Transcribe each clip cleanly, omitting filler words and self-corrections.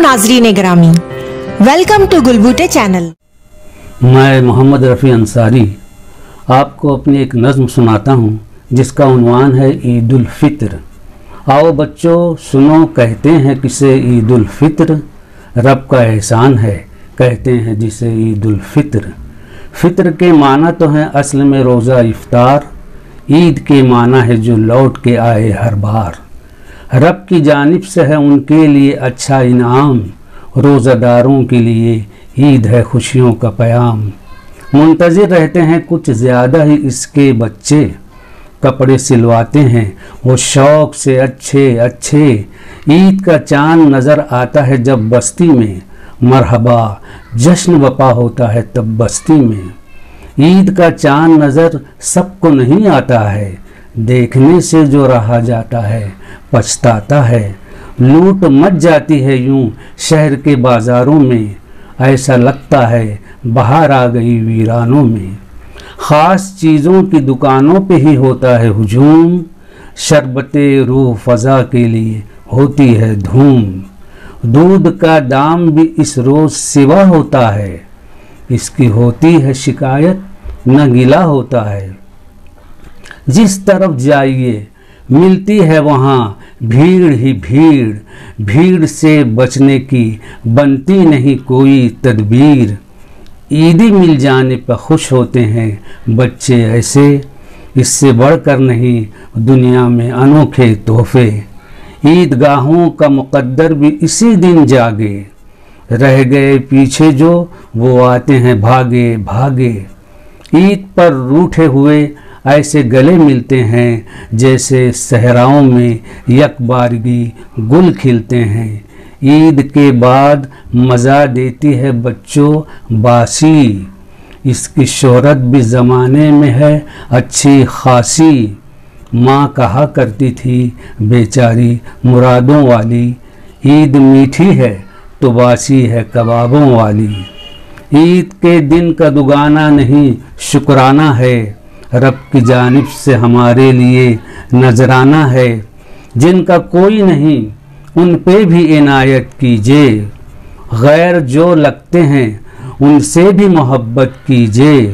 नाजरीन ग्रामी, welcome to गुलबूटे channel. मैं मोहम्मद रफ़ी अंसारी आपको अपनी एक नज़्म सुनाता हूँ जिसका उन्वान है ईद उल फित्र। आओ बच्चों सुनो, कहते हैं किसे ईद उल फित्र, रब का एहसान है कहते हैं जिसे ईद उल फित्र। फित्र के माना तो हैं असल में रोज़ा इफ्तार, ईद के माना है जो लौट के आए हर बार। रब की जानिब से है उनके लिए अच्छा इनाम, रोज़ादारों के लिए ईद है खुशियों का प्याम। मुंतज़िर रहते हैं कुछ ज़्यादा ही इसके बच्चे, कपड़े सिलवाते हैं वो शौक़ से अच्छे अच्छे। ईद का चाँद नज़र आता है जब बस्ती में, मरहबा जश्न बपा होता है तब बस्ती में। ईद का चाँद नज़र सबको नहीं आता है, देखने से जो रहा जाता है पछताता है। लूट मच जाती है यूं शहर के बाज़ारों में, ऐसा लगता है बाहर आ गई वीरानों में। ख़ास चीज़ों की दुकानों पे ही होता है हुजूम, शरबते रूह फ़ज़ा के लिए होती है धूम। दूध का दाम भी इस रोज़ सिवा होता है, इसकी होती है शिकायत न गिला होता है। जिस तरफ जाइए मिलती है वहाँ भीड़ ही भीड़, भीड़ से बचने की बनती नहीं कोई तदबीर। ईदी मिल जाने पर खुश होते हैं बच्चे ऐसे, इससे बढ़कर नहीं दुनिया में अनोखे तोहफे। ईदगाहों का मुक़द्दर भी इसी दिन जागे, रह गए पीछे जो वो आते हैं भागे भागे। ईद पर रूठे हुए ऐसे गले मिलते हैं जैसे सहराओं में यकबारगी गुल खिलते हैं। ईद के बाद मज़ा देती है बच्चों बासी, इसकी शोहरत भी ज़माने में है अच्छी खासी। माँ कहा करती थी बेचारी मुरादों वाली, ईद मीठी है तो बासी है कबाबों वाली। ईद के दिन का दुगाना नहीं शुक्राना है, रब की जानिब से हमारे लिए नजराना है। जिनका कोई नहीं उन पे भी इनायत कीजिए, गैर जो लगते हैं उनसे भी मोहब्बत कीजिए।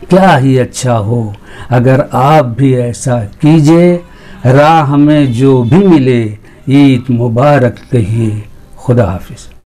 क्या ही अच्छा हो अगर आप भी ऐसा कीजिए, राह में जो भी मिले ईद मुबारक कहिए। खुदा हाफिज़।